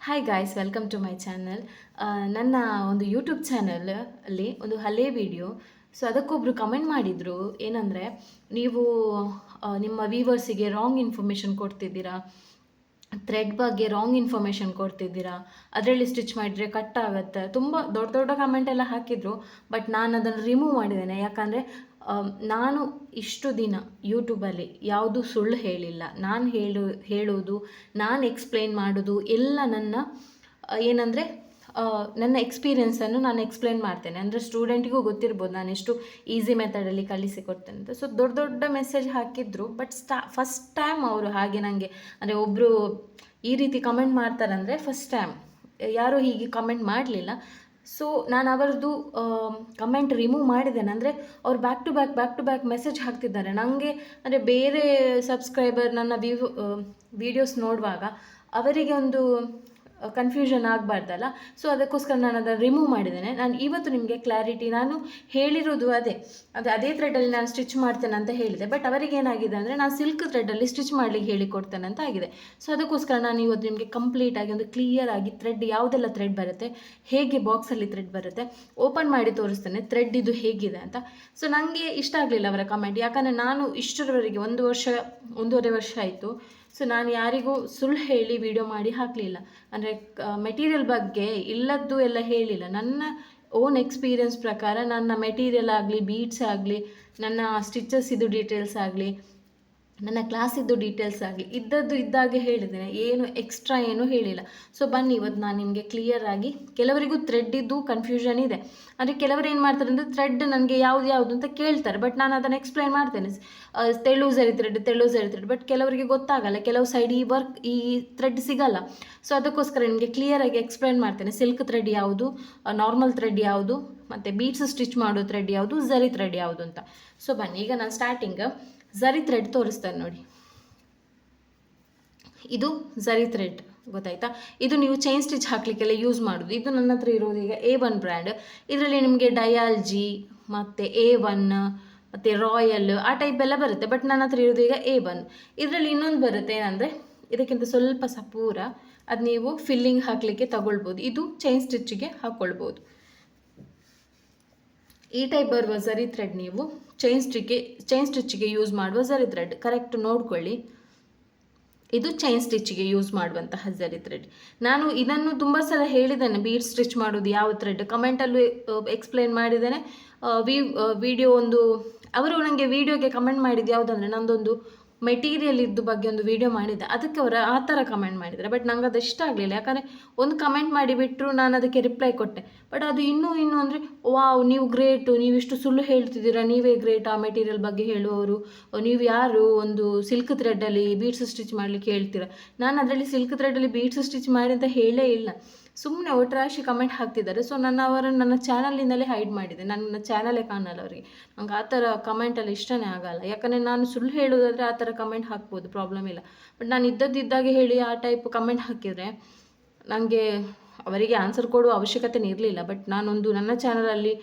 Hi guys, welcome to my channel. ನನ್ನ ಒಂದು YouTube channel ಅಲ್ಲಿ ಒಂದು ಹಳೆ ವಿಡಿಯೋ. ಸೊ ಅದಕ್ಕೊಬ್ಬರು ಕಮೆಂಟ್ ಮಾಡಿದರು, ಏನಂದರೆ ನೀವು ನಿಮ್ಮ ವ್ಯೂವರ್ಸಿಗೆ ರಾಂಗ್ ಇನ್ಫಾರ್ಮೇಷನ್ ಕೊಡ್ತಿದ್ದೀರಾ, ಥ್ರೆಡ್ ಬಗ್ಗೆ ರಾಂಗ್ ಇನ್ಫಾರ್ಮೇಷನ್ ಕೊಡ್ತಿದ್ದೀರಾ, ಅದರಲ್ಲಿ ಸ್ಟಿಚ್ ಮಾಡಿದರೆ ಕಟ್ ಆಗುತ್ತೆ. ತುಂಬ ದೊಡ್ಡ ದೊಡ್ಡ ಕಮೆಂಟ್ ಎಲ್ಲ ಹಾಕಿದರು. ಬಟ್ ನಾನು ಅದನ್ನು ರಿಮೂವ್ ಮಾಡಿದ್ದೇನೆ. ಯಾಕಂದರೆ ನಾನು ಇಷ್ಟು ದಿನ ಯೂಟ್ಯೂಬಲ್ಲಿ ಯಾವುದು ಸುಳ್ಳು ಹೇಳಿಲ್ಲ. ನಾನು ಹೇಳೋದು, ನಾನು ಎಕ್ಸ್ಪ್ಲೇನ್ ಮಾಡೋದು ಎಲ್ಲ ನನ್ನ ಏನಂದರೆ ನನ್ನ ಎಕ್ಸ್ಪೀರಿಯೆನ್ಸನ್ನು ನಾನು ಎಕ್ಸ್ಪ್ಲೇನ್ ಮಾಡ್ತೇನೆ. ಅಂದರೆ ಸ್ಟೂಡೆಂಟಿಗೂ ಗೊತ್ತಿರ್ಬೋದು ನಾನು ಎಷ್ಟು ಈಸಿ ಮೆಥಡಲ್ಲಿ ಕಲಿಸಿಕೊಡ್ತೇನೆ ಅಂತ. ಸೊ ದೊಡ್ಡ ದೊಡ್ಡ ಮೆಸೇಜ್ ಹಾಕಿದ್ರು. ಬಟ್ ಫಸ್ಟ್ ಟೈಮ್ ಅವರು ಹಾಗೆ ನನಗೆ, ಅಂದರೆ ಒಬ್ಬರು ಈ ರೀತಿ ಕಮೆಂಟ್ ಮಾಡ್ತಾರಂದರೆ ಫಸ್ಟ್ ಟೈಮ್, ಯಾರೂ ಹೀಗೆ ಕಮೆಂಟ್ ಮಾಡಲಿಲ್ಲ. ಸೊ ನಾನು ಅವರದ್ದು ಕಮೆಂಟ್ ರಿಮೂವ್ ಮಾಡಿದ್ದೇನೆ. ಅಂದರೆ ಅವ್ರು ಬ್ಯಾಕ್ ಟು ಬ್ಯಾಕ್ ಮೆಸೇಜ್ ಹಾಕ್ತಿದ್ದಾರೆ ನನಗೆ. ಅಂದರೆ ಬೇರೆ ಸಬ್ಸ್ಕ್ರೈಬರ್ ನನ್ನ ವೀಡಿಯೋಸ್ ನೋಡುವಾಗ ಅವರಿಗೆ ಒಂದು ಕನ್ಫ್ಯೂಷನ್ ಆಗಬಾರ್ದಲ್ಲ. ಸೊ ಅದಕ್ಕೋಸ್ಕರ ನಾನು ಅದನ್ನು ರಿಮೂವ್ ಮಾಡಿದ್ದೇನೆ. ನಾನು ಇವತ್ತು ನಿಮಗೆ ಕ್ಲಾರಿಟಿ, ನಾನು ಹೇಳಿರೋದು ಅದೇ ಥ್ರೆಡಲ್ಲಿ ನಾನು ಸ್ಟಿಚ್ ಮಾಡ್ತೇನೆ ಅಂತ ಹೇಳಿದೆ. ಬಟ್ ಅವರಿಗೆ ಏನಾಗಿದೆ ಅಂದರೆ ನಾನು ಸಿಲ್ಕ್ ಥ್ರೆಡಲ್ಲಿ ಸ್ಟಿಚ್ ಮಾಡಲಿಕ್ಕೆ ಹೇಳಿಕೊಡ್ತೇನೆ ಅಂತ ಆಗಿದೆ. ಸೊ ಅದಕ್ಕೋಸ್ಕರ ನಾನು ಇವತ್ತು ನಿಮಗೆ ಕಂಪ್ಲೀಟಾಗಿ ಒಂದು ಕ್ಲಿಯರ್ ಆಗಿ ಥ್ರೆಡ್ ಯಾವುದೆಲ್ಲ ಥ್ರೆಡ್ ಬರುತ್ತೆ, ಹೇಗೆ ಬಾಕ್ಸಲ್ಲಿ ಥ್ರೆಡ್ ಬರುತ್ತೆ ಓಪನ್ ಮಾಡಿ ತೋರಿಸ್ತೇನೆ, ಥ್ರೆಡ್ ಇದು ಹೇಗಿದೆ ಅಂತ. ಸೊ ನನಗೆ ಇಷ್ಟ ಆಗಲಿಲ್ಲ ಅವರ ಕಮೆಂಟ್. ಯಾಕಂದರೆ ನಾನು ಇಷ್ಟರವರೆಗೆ 1.5 ವರ್ಷ ಆಯಿತು. ಸೊ ನಾನು ಯಾರಿಗೂ ಸುಳ್ಳು ಹೇಳಿ ವಿಡಿಯೋ ಮಾಡಿ ಹಾಕಲಿಲ್ಲ. ಅಂದರೆ ಮೆಟೀರಿಯಲ್ ಬಗ್ಗೆ ಇಲ್ಲದ್ದು ಎಲ್ಲ ಹೇಳಿಲ್ಲ. ನನ್ನ ಓನ್ ಎಕ್ಸ್ಪೀರಿಯನ್ಸ್ ಪ್ರಕಾರ ನನ್ನ ಮೆಟೀರಿಯಲ್ ಆಗಲಿ, ಬೀಡ್ಸ್ ಆಗಲಿ, ನನ್ನ ಸ್ಟಿಚಸ್ ಇದು ಡೀಟೇಲ್ಸ್ ಆಗಲಿ, ನನ್ನ ಕ್ಲಾಸಿದ್ದು ಡೀಟೇಲ್ಸ್ ಆಗಲಿ ಇದ್ದದ್ದು ಇದ್ದಾಗೆ ಹೇಳಿದ್ದೇನೆ. ಏನು ಎಕ್ಸ್ಟ್ರಾ ಏನೂ ಹೇಳಿಲ್ಲ. ಸೊ ಬನ್ನಿ ಇವತ್ತು ನಾನು ನಿಮಗೆ ಕ್ಲಿಯರಾಗಿ, ಕೆಲವರಿಗೂ ಥ್ರೆಡ್ಡಿದ್ದು ಕನ್ಫ್ಯೂಷನ್ ಇದೆ. ಅಂದರೆ ಕೆಲವರು ಏನು ಮಾಡ್ತಾರೆ ಅಂದರೆ ಥ್ರೆಡ್ ನನಗೆ ಯಾವುದು ಅಂತ ಕೇಳ್ತಾರೆ. ಬಟ್ ನಾನು ಅದನ್ನು ಎಕ್ಸ್ಪ್ಲೈನ್ ಮಾಡ್ತೇನೆ. ತೆಳು ಝರಿ ಥ್ರೆಡ್. ಬಟ್ ಕೆಲವರಿಗೆ ಗೊತ್ತಾಗಲ್ಲ, ಕೆಲವು ಸೈಡ್ ಈ ಥ್ರೆಡ್ ಸಿಗಲ್ಲ. ಸೊ ಅದಕ್ಕೋಸ್ಕರ ನಿಮಗೆ ಕ್ಲಿಯರಾಗಿ ಎಕ್ಸ್ಪ್ಲೈನ್ ಮಾಡ್ತೇನೆ. ಸಿಲ್ಕ್ ಥ್ರೆಡ್ ಯಾವುದು, ನಾರ್ಮಲ್ ಥ್ರೆಡ್ ಯಾವುದು, ಮತ್ತು ಬೀಡ್ಸ್ ಸ್ಟಿಚ್ ಮಾಡೋ ಥ್ರೆಡ್ ಯಾವುದು, ಝರಿ ಥ್ರೆಡ್ ಯಾವುದು ಅಂತ. ಸೊ ಬನ್ನಿ ಈಗ ನಾನು ಸ್ಟಾರ್ಟಿಂಗ್ ಝರಿ ಥ್ರೆಡ್ ತೋರಿಸ್ತೇನೆ ನೋಡಿ. ಇದು ಝರಿ ಥ್ರೆಡ್, ಗೊತ್ತಾಯ್ತಾ? ಇದು ನೀವು ಚೈನ್ ಸ್ಟಿಚ್ ಹಾಕಲಿಕ್ಕೆಲ್ಲ ಯೂಸ್ ಮಾಡೋದು. ಇದು ನನ್ನ ಹತ್ರ ಇರೋದು ಈಗ A1 ಬ್ರ್ಯಾಂಡ್. ಇದರಲ್ಲಿ ನಿಮಗೆ ಡಯಾಲ್ಜಿ ಮತ್ತು A1 ಮತ್ತು ರಾಯಲ್ ಆ ಟೈಪ್ ಎಲ್ಲ ಬರುತ್ತೆ. ಬಟ್ ನನ್ನ ಹತ್ರ ಇರೋದು ಈಗ A1. ಇದರಲ್ಲಿ ಇನ್ನೊಂದು ಬರುತ್ತೆ, ಏನಂದರೆ ಇದಕ್ಕಿಂತ ಸ್ವಲ್ಪ ಸಪೂರ, ಅದು ನೀವು ಫಿಲ್ಲಿಂಗ್ ಹಾಕಲಿಕ್ಕೆ ತಗೊಳ್ಬೋದು. ಇದು ಚೈನ್ ಸ್ಟಿಚ್ಚಿಗೆ ಹಾಕ್ಕೊಳ್ಬೋದು. ಈ ಟೈಪ್ ಬರುವ ಝರಿ ಥ್ರೆಡ್ ನೀವು ಚೈನ್ ಸ್ಟಿಚ್ಚಿಗೆ ಯೂಸ್ ಮಾಡುವ ಝರಿ ಥ್ರೆಡ್, ಕರೆಕ್ಟ್ ನೋಡ್ಕೊಳ್ಳಿ. ಇದು ಚೈನ್ ಸ್ಟಿಚ್ಚಿಗೆ ಯೂಸ್ ಮಾಡುವಂತಹ ಝರಿ ಥ್ರೆಡ್. ನಾನು ಇದನ್ನು ತುಂಬ ಸಲ ಹೇಳಿದ್ದೇನೆ, ಬೀಡ್ ಸ್ಟಿಚ್ ಮಾಡೋದು ಯಾವ ಥ್ರೆಡ್, ಕಮೆಂಟಲ್ಲೂ ಎಕ್ಸ್ಪ್ಲೇನ್ ಮಾಡಿದ್ದೇನೆ. ವಿಡಿಯೋ ಅವರು ನನಗೆ ವಿಡಿಯೋಗೆ ಕಮೆಂಟ್ ಮಾಡಿದ್ದು ಯಾವುದಂದರೆ, ನಂದೊಂದು ಮೆಟೀರಿಯಲ್ ಇದ್ದು ಬಗ್ಗೆ ಒಂದು ವಿಡಿಯೋ ಮಾಡಿದ್ದೆ, ಅದಕ್ಕೆ ಅವರು ಆ ಥರ ಕಮೆಂಟ್ ಮಾಡಿದ್ದಾರೆ. ಬಟ್ ನಂಗೆ ಅದು ಇಷ್ಟ ಆಗಲಿಲ್ಲ. ಯಾಕಂದರೆ ಒಂದು ಕಮೆಂಟ್ ಮಾಡಿಬಿಟ್ರು, ನಾನು ಅದಕ್ಕೆ ರಿಪ್ಲೈ ಕೊಟ್ಟೆ. ಬಟ್ ಅದು ಇನ್ನೂ ಅಂದರೆ ವಾವ್ ನೀವು ಗ್ರೇಟು, ನೀವಿಷ್ಟು ಸುಳ್ಳು ಹೇಳ್ತಿದ್ದೀರಾ, ನೀವೇ ಗ್ರೇಟ್ ಆ ಮೆಟೀರಿಯಲ್ ಬಗ್ಗೆ ಹೇಳುವವರು, ನೀವು ಯಾರು ಒಂದು ಸಿಲ್ಕ್ ಥ್ರೆಡ್ಡಲ್ಲಿ ಬೀಡ್ಸ್ ಸ್ಟಿಚ್ ಮಾಡಲಿಕ್ಕೆ ಹೇಳ್ತೀರಾ. ನಾನು ಅದರಲ್ಲಿ ಸಿಲ್ಕ್ ಥ್ರೆಡ್ಡಲ್ಲಿ ಬೀಡ್ಸ್ ಸ್ಟಿಚ್ ಮಾಡಿ ಅಂತ ಹೇಳೇ ಇಲ್ಲ. ಸುಮ್ಮನೆ ಒಟ್ರಾಶಿ ಕಮೆಂಟ್ ಹಾಕ್ತಿದ್ದಾರೆ. ಸೊ ಅವರನ್ನು ನನ್ನ ಚಾನಲಿಂದಲೇ ಹೈಡ್ ಮಾಡಿದೆ. ನನ್ನ ಚಾನಲೇ ಕಾಣಲ್ಲ ಅವರಿಗೆ. ನಂಗೆ ಆ ಥರ ಕಮೆಂಟಲ್ಲಿ ಇಷ್ಟನೇ ಆಗಲ್ಲ. ಯಾಕಂದರೆ ನಾನು ಸುಳ್ಳು ಹೇಳೋದಾದರೆ ಆ ಥರ ಕಮೆಂಟ್ ಹಾಕ್ಬೋದು, ಪ್ರಾಬ್ಲಮ್ ಇಲ್ಲ. ಬಟ್ ನಾನು ಇದ್ದದ್ದಿದ್ದಾಗೆ ಹೇಳಿ ಆ ಟೈಪ್ ಕಮೆಂಟ್ ಹಾಕಿದರೆ ನನಗೆ ಅವರಿಗೆ ಆನ್ಸರ್ ಕೊಡುವ ಅವಶ್ಯಕತೆ ಇರಲಿಲ್ಲ. ಬಟ್ ನಾನೊಂದು ನನ್ನ ಚಾನಲಲ್ಲಿ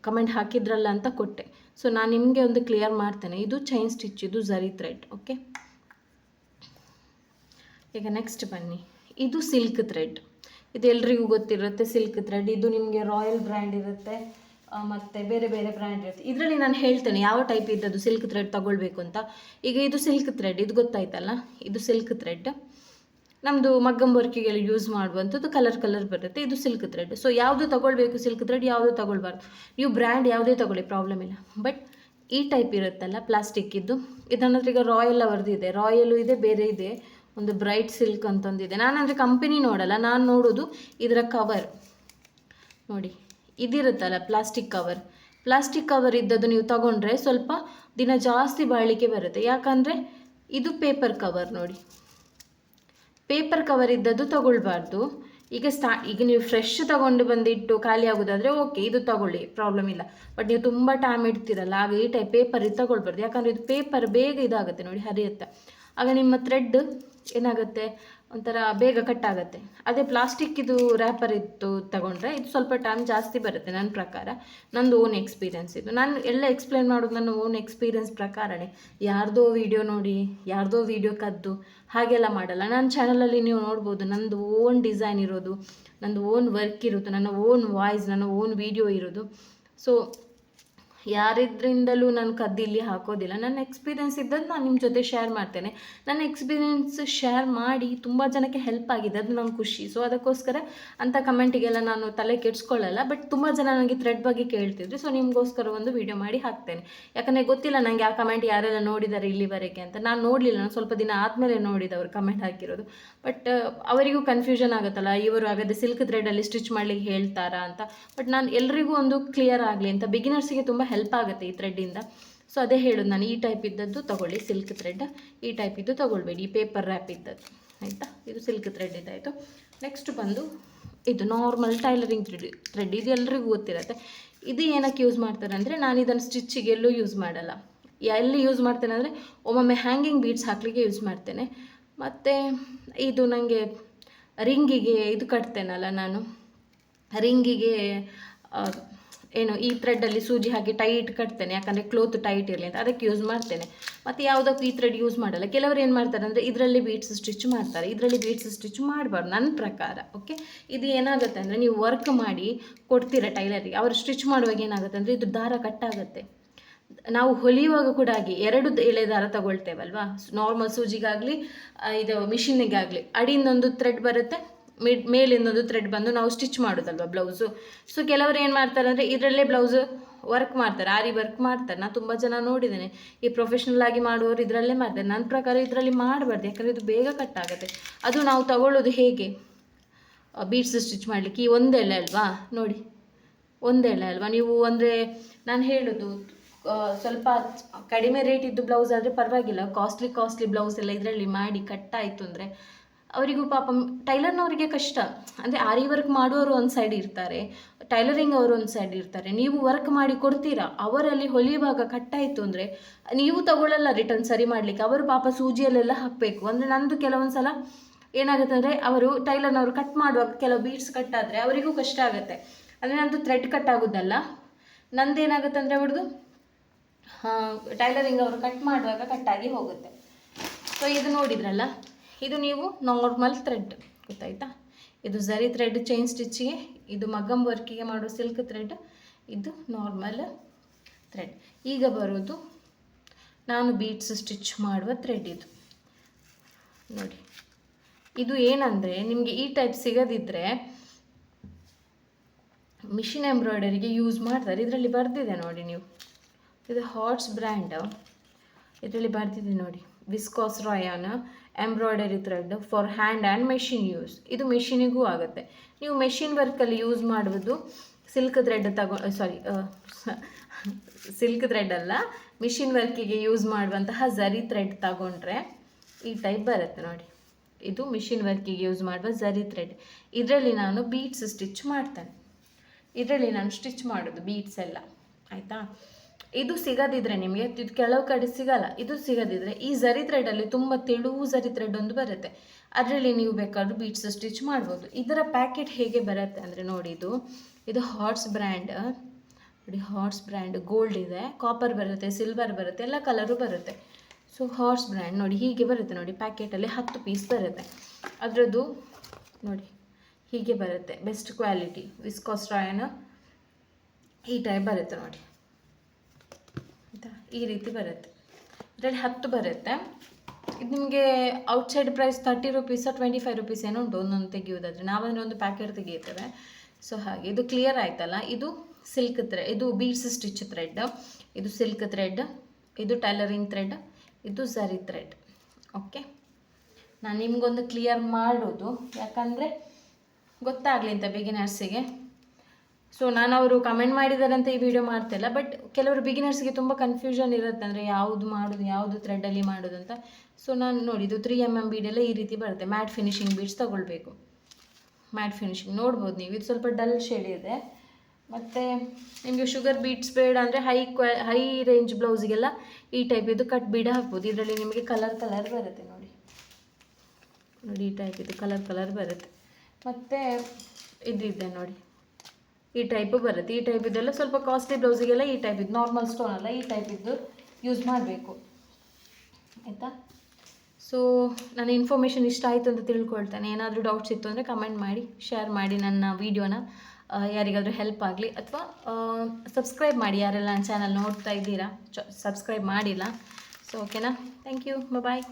ಕಮೆಂಟ್ ಹಾಕಿದ್ರಲ್ಲ ಅಂತ ಕೊಟ್ಟೆ. ಸೊ ನಾನು ನಿಮಗೆ ಒಂದು ಕ್ಲಿಯರ್ ಮಾಡ್ತೇನೆ. ಇದು ಚೈನ್ ಸ್ಟಿಚ್, ಇದು ಝರಿ ಥ್ರೆಡ್. ಓಕೆ, ಈಗ ನೆಕ್ಸ್ಟ್ ಬನ್ನಿ. ಇದು ಸಿಲ್ಕ್ ಥ್ರೆಡ್. ಇದು ಎಲ್ರಿಗೂ ಗೊತ್ತಿರುತ್ತೆ ಸಿಲ್ಕ್ ಥ್ರೆಡ್. ಇದು ನಿಮಗೆ ರಾಯಲ್ ಬ್ರ್ಯಾಂಡ್ ಇರುತ್ತೆ ಮತ್ತು ಬೇರೆ ಬೇರೆ ಬ್ರ್ಯಾಂಡ್ ಇರುತ್ತೆ. ಇದರಲ್ಲಿ ನಾನು ಹೇಳ್ತೇನೆ ಯಾವ ಟೈಪ್ ಇದ್ದದ್ದು ಸಿಲ್ಕ್ ಥ್ರೆಡ್ ತಗೊಳ್ಬೇಕು ಅಂತ. ಈಗ ಇದು ಸಿಲ್ಕ್ ಥ್ರೆಡ್, ಇದು ಗೊತ್ತಾಯ್ತಲ್ಲ, ಇದು ಸಿಲ್ಕ್ ಥ್ರೆಡ್. ನಮ್ಮದು ಮಗ್ಗಂ ವರ್ಕಿಗೆಲ್ಲ ಯೂಸ್ ಮಾಡುವಂಥದ್ದು, ಕಲರ್ ಬರುತ್ತೆ. ಇದು ಸಿಲ್ಕ್ ಥ್ರೆಡ್. ಸೊ ಯಾವುದು ತಗೊಳ್ಬೇಕು ಸಿಲ್ಕ್ ಥ್ರೆಡ್, ಯಾವುದು ತಗೊಳ್ಬಾರ್ದು, ನೀವು ಬ್ರ್ಯಾಂಡ್ ಯಾವುದೇ ತಗೊಳ್ಳಿ, ಪ್ರಾಬ್ಲಮ್ ಇಲ್ಲ. ಬಟ್ ಈ ಟೈಪ್ ಇರುತ್ತಲ್ಲ ಪ್ಲಾಸ್ಟಿಕ್ಕಿದ್ದು, ಇದನ್ನ ಹತ್ರ ಈಗ ರಾಯಲ್ ಅವರದ್ದು ಇದೆ, ರಾಯಲು ಇದೆ, ಬೇರೆ ಇದೆ, ಒಂದು ಬ್ರೈಟ್ ಸಿಲ್ಕ್ ಅಂತಂದಿದೆ. ನಾನು ಅಂದರೆ ಕಂಪನಿ ನೋಡಲ್ಲ, ನಾನು ನೋಡೋದು ಇದರ ಕವರ್ ನೋಡಿ. ಇದಿರುತ್ತಲ್ಲ ಪ್ಲಾಸ್ಟಿಕ್ ಕವರ್ ಇದ್ದದ್ದು ನೀವು ತಗೊಂಡ್ರೆ ಸ್ವಲ್ಪ ದಿನ ಜಾಸ್ತಿ ಬಾಳಿಕೆ ಬರುತ್ತೆ. ಯಾಕಂದರೆ ಇದು ಪೇಪರ್ ಕವರ್ ನೋಡಿ, ಪೇಪರ್ ಕವರ್ ಇದ್ದದ್ದು ತಗೊಳ್ಬಾರ್ದು. ಈಗ ನೀವು ಫ್ರೆಶ್ ತಗೊಂಡು ಬಂದಿಟ್ಟು ಖಾಲಿ ಆಗೋದಾದರೆ ಓಕೆ, ಇದು ತಗೊಳ್ಳಿ, ಪ್ರಾಬ್ಲಮ್ ಇಲ್ಲ. ಬಟ್ ನೀವು ತುಂಬ ಟೈಮ್ ಇಡ್ತೀರಲ್ಲ, ಆಗ ಈ ಟೈಪ್ ಪೇಪರ್ ಇದು ತಗೊಳ್ಬಾರ್ದು. ಯಾಕಂದರೆ ಇದು ಪೇಪರ್ ಬೇಗ ಇದಾಗುತ್ತೆ ನೋಡಿ, ಹರಿಯುತ್ತೆ. ಆಗ ನಿಮ್ಮ ಥ್ರೆಡ್ ಏನಾಗುತ್ತೆ, ಒಂಥರ ಬೇಗ ಕಟ್ ಆಗುತ್ತೆ. ಅದೇ ಪ್ಲಾಸ್ಟಿಕ್ ಇದು ರ್ಯಾಪರ್ ಇತ್ತು ತಗೊಂಡ್ರೆ ಇದು ಸ್ವಲ್ಪ ಟೈಮ್ ಜಾಸ್ತಿ ಬರುತ್ತೆ ನನ್ನ ಪ್ರಕಾರ. ನಂದು ಓನ್ ಎಕ್ಸ್ಪೀರಿಯನ್ಸ್ ಇದು. ನಾನು ಎಲ್ಲ ಎಕ್ಸ್ಪ್ಲೇನ್ ಮಾಡೋದು ನನ್ನ ಓನ್ ಎಕ್ಸ್ಪೀರಿಯನ್ಸ್ ಪ್ರಕಾರನೇ. ಯಾರ್ದೋ ವಿಡಿಯೋ ನೋಡಿ ಯಾರ್ದೋ ವಿಡಿಯೋ ಕದ್ದು ಹಾಗೆಲ್ಲ ಮಾಡಲ್ಲ. ನನ್ನ ಚಾನಲಲ್ಲಿ ನೀವು ನೋಡ್ಬೋದು ನಂದು ಓನ್ ಡಿಸೈನ್ ಇರೋದು, ನಂದು ಓನ್ ವರ್ಕ್ ಇರೋದು, ನನ್ನ ಓನ್ ವಾಯ್ಸ್, ನನ್ನ ಓನ್ ವಿಡಿಯೋ ಇರೋದು. ಸೊ ಯಾರಿದ್ರಿಂದಲೂ ನಾನು ಕದ್ದಿಲ್ಲಿ ಹಾಕೋದಿಲ್ಲ. ನನ್ನ ಎಕ್ಸ್ಪೀರಿಯೆನ್ಸ್ ಇದ್ದದ್ದು ನಾನು ನಿಮ್ಮ ಜೊತೆ ಶೇರ್ ಮಾಡ್ತೇನೆ. ನನ್ನ ಎಕ್ಸ್ಪೀರಿಯೆನ್ಸ್ ಶೇರ್ ಮಾಡಿ ತುಂಬ ಜನಕ್ಕೆ ಹೆಲ್ಪ್ ಆಗಿದೆ, ಅದು ನಂಗೆ ಖುಷಿ. ಸೊ ಅದಕ್ಕೋಸ್ಕರ ಅಂಥ ಕಮೆಂಟಿಗೆಲ್ಲ ನಾನು ತಲೆ ಕೆಡಿಸ್ಕೊಳ್ಳಲ್ಲ. ಬಟ್ ತುಂಬ ಜನ ನನಗೆ ಥ್ರೆಡ್ ಬಗ್ಗೆ ಕೇಳ್ತಿದ್ರು. ಸೊ ನಿಮಗೋಸ್ಕರ ಒಂದು ವಿಡಿಯೋ ಮಾಡಿ ಹಾಕ್ತೇನೆ. ಯಾಕಂದರೆ ಗೊತ್ತಿಲ್ಲ ನನಗೆ ಆ ಕಮೆಂಟ್ ಯಾರೆಲ್ಲ ನೋಡಿದ್ದಾರೆ ಇಲ್ಲಿವರೆಗೆ ಅಂತ. ನಾನು ನೋಡಲಿಲ್ಲ, ನಾನು ಸ್ವಲ್ಪ ದಿನ ಆದಮೇಲೆ ನೋಡಿದವರು ಕಮೆಂಟ್ ಹಾಕಿರೋದು. ಬಟ್ ಅವರಿಗೂ ಕನ್ಫ್ಯೂಷನ್ ಆಗುತ್ತಲ್ಲ, ಇವರು ಹಾಗಾದರೆ ಸಿಲ್ಕ್ ಥ್ರೆಡಲ್ಲಿ ಸ್ಟಿಚ್ ಮಾಡಲಿಕ್ಕೆ ಹೇಳ್ತಾರಾ ಅಂತ. ಬಟ್ ನಾನು ಎಲ್ರಿಗೂ ಒಂದು ಕ್ಲಿಯರ್ ಆಗಲಿ ಅಂತ, ಬಿಗಿನರ್ಸಿಗೆ ತುಂಬ ಹೆಲ್ಪ್ ಆಗುತ್ತೆ ಈ ಥ್ರೆಡ್ಡಿಂದ. ಸೊ ಅದೇ ಹೇಳೋದು ನಾನು, ಈ ಟೈಪ್ ಇದ್ದದ್ದು ತೊಗೊಳ್ಳಿ ಸಿಲ್ಕ್ ಥ್ರೆಡ್, ಈ ಟೈಪ್ ಇದ್ದು ತೊಗೊಳ್ಬೇಡಿ, ಈ ಪೇಪರ್ ರ್ಯಾಪ್ ಇದ್ದದ್ದು, ಆಯಿತಾ. ಇದು ಸಿಲ್ಕ್ ಥ್ರೆಡ್ ಇದ್ದಾಯಿತು. ನೆಕ್ಸ್ಟ್ ಬಂದು ಇದು ನಾರ್ಮಲ್ ಟೈಲರಿಂಗ್ ಥ್ರೆಡ್. ಇದು ಎಲ್ರಿಗೂ ಗೊತ್ತಿರುತ್ತೆ. ಇದು ಏನಕ್ಕೆ ಯೂಸ್ ಮಾಡ್ತಾರೆ ಅಂದರೆ, ನಾನು ಇದನ್ನು ಸ್ಟಿಚ್ಚಿಗೆ ಎಲ್ಲೂ ಯೂಸ್ ಮಾಡಲ್ಲ. ಎಲ್ಲಿ ಯೂಸ್ ಮಾಡ್ತೇನೆ ಅಂದರೆ ಒಮ್ಮೊಮ್ಮೆ ಹ್ಯಾಂಗಿಂಗ್ ಬೀಡ್ಸ್ ಹಾಕಲಿಕ್ಕೆ ಯೂಸ್ ಮಾಡ್ತೇನೆ. ಮತ್ತು ಇದು ನನಗೆ ರಿಂಗಿಗೆ ಇದು ಕಟ್ತೇನಲ್ಲ ನಾನು, ರಿಂಗಿಗೆ ಏನು ಈ ಥ್ರೆಡ್ಡಲ್ಲಿ ಸೂಜಿ ಹಾಕಿ ಟೈಟ್ ಕಟ್ತೇನೆ, ಯಾಕಂದರೆ ಕ್ಲೋತ್ ಟೈಟ್ ಇರಲಿ ಅಂತ, ಅದಕ್ಕೆ ಯೂಸ್ ಮಾಡ್ತೇನೆ. ಮತ್ತು ಯಾವುದಕ್ಕೂ ಈ ಥ್ರೆಡ್ ಯೂಸ್ ಮಾಡಲ್ಲ. ಕೆಲವರು ಏನು ಮಾಡ್ತಾರೆ ಅಂದರೆ ಇದರಲ್ಲಿ ಬೀಡ್ಸ್ ಸ್ಟಿಚ್ ಮಾಡ್ತಾರೆ. ಇದರಲ್ಲಿ ಬೀಡ್ಸ್ ಸ್ಟಿಚ್ ಮಾಡಬಾರ್ದು ನನ್ನ ಪ್ರಕಾರ. ಓಕೆ, ಇದು ಏನಾಗುತ್ತೆ ಅಂದರೆ ನೀವು ವರ್ಕ್ ಮಾಡಿ ಕೊಡ್ತೀರ ಟೈಲರಿಗೆ, ಅವರು ಸ್ಟಿಚ್ ಮಾಡುವಾಗ ಏನಾಗುತ್ತೆ ಅಂದರೆ ಇದು ದಾರ ಕಟ್ಟಾಗುತ್ತೆ. ನಾವು ಹೊಲಿಯುವಾಗ ಕೂಡ ಆಗಿ 2 ಎಳೆ ದಾರ ತಗೊಳ್ತೇವಲ್ವಾ, ನಾರ್ಮಲ್ ಸೂಜಿಗಾಗಲಿ ಇದು ಮಿಷಿನಿಗಾಗಲಿ, ಅಡಿಯಿಂದೊಂದು ಥ್ರೆಡ್ ಬರುತ್ತೆ, ಮೇಲಿಂದೊಂದು ಥ್ರೆಡ್ ಬಂದು ನಾವು ಸ್ಟಿಚ್ ಮಾಡೋದಲ್ವ ಬ್ಲೌಸು. ಸೊ ಕೆಲವರು ಏನು ಮಾಡ್ತಾರೆ ಅಂದರೆ ಇದರಲ್ಲೇ ಬ್ಲೌಸು ವರ್ಕ್ ಮಾಡ್ತಾರೆ, ಆರಿ ವರ್ಕ್ ಮಾಡ್ತಾರೆ. ನಾನು ತುಂಬ ಜನ ನೋಡಿದ್ದೇನೆ, ಈ ಪ್ರೊಫೆಷ್ನಲ್ ಆಗಿ ಮಾಡುವವರು ಇದರಲ್ಲೇ ಮಾಡ್ತಾರೆ. ನನ್ನ ಪ್ರಕಾರ ಇದರಲ್ಲಿ ಮಾಡಬಾರ್ದು, ಯಾಕಂದರೆ ಇದು ಬೇಗ ಕಟ್ಟಾಗುತ್ತೆ. ಅದು ನಾವು ತಗೊಳ್ಳೋದು ಹೇಗೆ ಬೀಡ್ಸ್ ಸ್ಟಿಚ್ ಮಾಡಲಿಕ್ಕೆ, ಈ ಒಂದೆಳೆ ಅಲ್ವಾ ನೋಡಿ, ಒಂದೆಳೆ ಅಲ್ವಾ. ನೀವು ಅಂದರೆ ನಾನು ಹೇಳೋದು ಸ್ವಲ್ಪ ಕಡಿಮೆ ರೇಟ್ ಇದ್ದು ಬ್ಲೌಸ್ ಆದರೆ ಪರವಾಗಿಲ್ಲ, ಕಾಸ್ಟ್ಲಿ ಬ್ಲೌಸ್ ಎಲ್ಲ ಇದರಲ್ಲಿ ಮಾಡಿ ಕಟ್ಟಾಯಿತು ಅಂದರೆ ಅವರಿಗೂ ಪಾಪ ಟೈಲರ್ನವರಿಗೆ ಕಷ್ಟ. ಅಂದರೆ ಆರಿ ವರ್ಕ್ ಮಾಡುವವರು ಒಂದು ಸೈಡ್ ಇರ್ತಾರೆ, ಟೈಲರಿಂಗ್ ಅವರು ಒಂದು ಸೈಡ್ ಇರ್ತಾರೆ. ನೀವು ವರ್ಕ್ ಮಾಡಿ ಕೊಡ್ತೀರಾ, ಅವರಲ್ಲಿ ಹೊಲಿಯುವಾಗ ಕಟ್ಟಾಯಿತು ಅಂದರೆ ನೀವು ತಗೊಳ್ಳಲ್ಲ ರಿಟರ್ನ್ ಸರಿ ಮಾಡಲಿಕ್ಕೆ, ಅವರು ಪಾಪ ಸೂಜಿಯಲ್ಲೆಲ್ಲ ಹಾಕಬೇಕು. ಅಂದರೆ ನಂದು ಕೆಲವೊಂದು ಸಲ ಏನಾಗುತ್ತೆ ಅಂದರೆ ಅವರು ಟೈಲರ್ನವರು ಕಟ್ ಮಾಡುವಾಗ ಕೆಲವು ಬೀಡ್ಸ್ ಕಟ್ಟಾದರೆ ಅವರಿಗೂ ಕಷ್ಟ ಆಗುತ್ತೆ. ಅಂದರೆ ನಂದು ಥ್ರೆಡ್ ಕಟ್ ಆಗೋದಲ್ಲ, ನಂದೇನಾಗುತ್ತೆ ಅಂದರೆ ಅವ್ರದ್ದು ಟೈಲರಿಂಗ್ ಅವರು ಕಟ್ ಮಾಡುವಾಗ ಕಟ್ಟಾಗಿ ಹೋಗುತ್ತೆ. ಸೊ ಇದು ನೋಡಿದ್ರಲ್ಲ, ಇದು ನೀವು ನಾರ್ಮಲ್ ಥ್ರೆಡ್ ಗೊತ್ತಾಯ್ತಾ. ಇದು ಝರಿ ಥ್ರೆಡ್ ಚೈನ್ ಸ್ಟಿಚ್ಚಿಗೆ, ಇದು ಮಗ್ಗಮ್ ವರ್ಕಿಗೆ ಮಾಡೋ ಸಿಲ್ಕ್ ಥ್ರೆಡ್, ಇದು ನಾರ್ಮಲ್ ಥ್ರೆಡ್. ಈಗ ಬರೋದು ನಾನು ಬೀಡ್ಸ್ ಸ್ಟಿಚ್ ಮಾಡುವ ಥ್ರೆಡ್. ಇದು ನೋಡಿ, ಇದು ಏನಂದರೆ ನಿಮಗೆ ಈ ಟೈಪ್ ಸಿಗದಿದ್ದರೆ ಮಿಷಿನ್ ಎಂಬ್ರಾಯ್ಡರಿಗೆ ಯೂಸ್ ಮಾಡ್ತಾರೆ. ಇದರಲ್ಲಿ ಬರ್ದಿದೆ ನೋಡಿ ನೀವು, ಇದು ಹಾಟ್ಸ್ ಬ್ರ್ಯಾಂಡ್, ಇದರಲ್ಲಿ ಬರ್ದಿದೆ ನೋಡಿ, viscose rayon embroidery thread for hand and machine use. ಇದು ಮೆಷಿನಿಗೂ ಆಗುತ್ತೆ. ನೀವು ಮೆಷಿನ್ ವರ್ಕಲ್ಲಿ ಯೂಸ್ ಮಾಡುವುದು ಸಿಲ್ಕ್ ಥ್ರೆಡ್ ಸಿಲ್ಕ್ ಥ್ರೆಡ್ ಅಲ್ಲ, ಮಿಷಿನ್ ವರ್ಕಿಗೆ ಯೂಸ್ ಮಾಡುವಂತಹ ಝರಿ ಥ್ರೆಡ್ ತಗೊಂಡ್ರೆ ಈ ಟೈಪ್ ಬರುತ್ತೆ ನೋಡಿ. ಇದು ಮಿಷಿನ್ ವರ್ಕಿಗೆ ಯೂಸ್ ಮಾಡುವ ಝರಿ ಥ್ರೆಡ್. ಇದರಲ್ಲಿ ನಾನು ಬೀಡ್ಸ್ ಸ್ಟಿಚ್ ಮಾಡ್ತೇನೆ, ಇದರಲ್ಲಿ ನಾನು ಸ್ಟಿಚ್ ಮಾಡೋದು ಬೀಡ್ಸ್ ಎಲ್ಲ, ಆಯಿತಾ. ಇದು ಸಿಗದಿದ್ರೆ ನಿಮಗೆ, ಇದು ಕೆಲವು ಕಡೆ ಸಿಗಲ್ಲ, ಇದು ಸಿಗದಿದ್ರೆ ಈ ಝರಿ ಥ್ರೆಡಲ್ಲಿ ತುಂಬ ತೆಳುವು ಝರಿ ಥ್ರೆಡ್ ಒಂದು ಬರುತ್ತೆ, ಅದರಲ್ಲಿ ನೀವು ಬೇಕಾದ್ರೂ ಬೀಡ್ಸ್ ಸ್ಟಿಚ್ ಮಾಡ್ಬೋದು. ಇದರ ಪ್ಯಾಕೆಟ್ ಹೇಗೆ ಬರುತ್ತೆ ಅಂದರೆ ನೋಡಿ, ಇದು ಹಾಟ್ಸ್ ಬ್ರ್ಯಾಂಡ್ ನೋಡಿ, ಹಾಟ್ಸ್ ಬ್ರ್ಯಾಂಡ್ ಗೋಲ್ಡ್ ಇದೆ, ಕಾಪರ್ ಬರುತ್ತೆ, ಸಿಲ್ವರ್ ಬರುತ್ತೆ, ಎಲ್ಲ ಕಲರು ಬರುತ್ತೆ. ಸೊ ಹಾಟ್ಸ್ ಬ್ರ್ಯಾಂಡ್ ನೋಡಿ ಹೀಗೆ ಬರುತ್ತೆ ನೋಡಿ, ಪ್ಯಾಕೆಟಲ್ಲಿ 10 ಪೀಸ್ ಬರುತ್ತೆ. ಅದರದ್ದು ನೋಡಿ ಹೀಗೆ ಬರುತ್ತೆ, ಬೆಸ್ಟ್ ಕ್ವಾಲಿಟಿ ವಿಸ್ಕಾಸ್ ರಾಯನ್ ಈ ಟೈಪ್ ಬರುತ್ತೆ ನೋಡಿ, ಈ ರೀತಿ ಬರುತ್ತೆ. ಇದರಲ್ಲಿ 10 ಬರುತ್ತೆ. ಇದು ನಿಮಗೆ ಔಟ್ಸೈಡ್ ಪ್ರೈಸ್ 30 ರುಪೀಸ್ 25 ರುಪೀಸ್ ಏನೋ ಉಂಟು ಒಂದೊಂದು ತೆಗೆಯೋದಾದರೆ, ನಾವಂದರೆ ಒಂದು ಪ್ಯಾಕೆಟ್ ತೆಗೆಯುತ್ತೇವೆ. ಸೊ ಹಾಗೆ ಇದು ಕ್ಲಿಯರ್ ಆಯ್ತಲ್ಲ. ಇದು ಸಿಲ್ಕ್ ಥ್ರೆಡ್, ಇದು ಬೀಡ್ಸ್ ಸ್ಟಿಚ್ ಥ್ರೆಡ್, ಇದು ಸಿಲ್ಕ್ ಥ್ರೆಡ್, ಇದು ಟೈಲರಿಂಗ್ ಥ್ರೆಡ್, ಇದು ಝರಿ ಥ್ರೆಡ್. ಓಕೆ, ನಾನು ನಿಮಗೊಂದು ಕ್ಲಿಯರ್ ಮಾಡೋದು ಯಾಕಂದರೆ ಗೊತ್ತಾಗಲಿ ಅಂತ ಬಿಗಿನರ್ಸಿಗೆ. ಸೊ ನಾನು ಅವರು ಕಮೆಂಟ್ ಮಾಡಿದ್ದಾರೆ ಅಂತ ಈ ವಿಡಿಯೋ ಮಾಡ್ತಿಲ್ಲ, ಬಟ್ ಕೆಲವರು ಬಿಗಿನರ್ಸ್ಗೆ ತುಂಬ ಕನ್ಫ್ಯೂಷನ್ ಇರುತ್ತೆ, ಅಂದರೆ ಯಾವುದು ಮಾಡೋದು, ಯಾವುದು ಥ್ರೆಡ್ಡಲ್ಲಿ ಮಾಡೋದು ಅಂತ. ಸೊ ನಾನು ನೋಡಿದ್ದು 3mm ಬೀಡೆಲ್ಲ ಈ ರೀತಿ ಬರುತ್ತೆ. ಮ್ಯಾಟ್ ಫಿನಿಶಿಂಗ್ ಬೀಡ್ಸ್ ತೊಗೊಳ್ಬೇಕು, ಮ್ಯಾಟ್ ಫಿನಿಶಿಂಗ್ ನೋಡ್ಬೋದು ನೀವು. ಇದು ಸ್ವಲ್ಪ ಡಲ್ ಶೇಡ್ ಇದೆ. ಮತ್ತು ನಿಮಗೆ ಶುಗರ್ ಬೀಡ್ಸ್ ಬೇಡ ಅಂದರೆ ಹೈ ರೇಂಜ್ ಬ್ಲೌಸಿಗೆಲ್ಲ ಈ ಟೈಪ್ ಇದು ಕಟ್ ಬೀಡ್ ಹಾಕ್ಬೋದು. ಇದರಲ್ಲಿ ನಿಮಗೆ ಕಲರ್ ಬರುತ್ತೆ ನೋಡಿ, ನೋಡಿ ಈ ಟೈಪ್ ಇದು ಕಲರ್ ಬರುತ್ತೆ. ಮತ್ತು ಇದಿದೆ ನೋಡಿ, ಈ ಟೈಪು ಬರುತ್ತೆ. ಈ ಟೈಪ್ ಇದೆಲ್ಲ ಸ್ವಲ್ಪ ಕಾಸ್ಟ್ಲಿ ಬ್ಲೌಸಿಗೆಲ್ಲ ಈ ಟೈಪ್ ಇದು, ನಾರ್ಮಲ್ ಸ್ಟೋನ್ ಅಲ್ಲ, ಈ ಟೈಪ್ ಇದ್ದು ಯೂಸ್ ಮಾಡಬೇಕು, ಆಯಿತಾ. ಸೊ ನನ್ನ ಇನ್ಫಾರ್ಮೇಷನ್ ಇಷ್ಟ ಆಯಿತು ಅಂತ ತಿಳ್ಕೊಳ್ತೇನೆ. ಏನಾದರೂ ಡೌಟ್ಸ್ ಇತ್ತು ಅಂದರೆ ಕಮೆಂಟ್ ಮಾಡಿ, ಶೇರ್ ಮಾಡಿ ನನ್ನ ವೀಡಿಯೋನ, ಯಾರಿಗಾದರೂ ಹೆಲ್ಪ್ ಆಗಲಿ. ಅಥವಾ ಸಬ್ಸ್ಕ್ರೈಬ್ ಮಾಡಿ, ಯಾರೆಲ್ಲ ನನ್ನ ಚಾನಲ್ ನೋಡ್ತಾ ಇದ್ದೀರಾ ಸಬ್ಸ್ಕ್ರೈಬ್ ಮಾಡಿಲ್ಲ. ಸೊ ಓಕೆನಾ, ಥ್ಯಾಂಕ್ ಯು, ಬಾಯ್.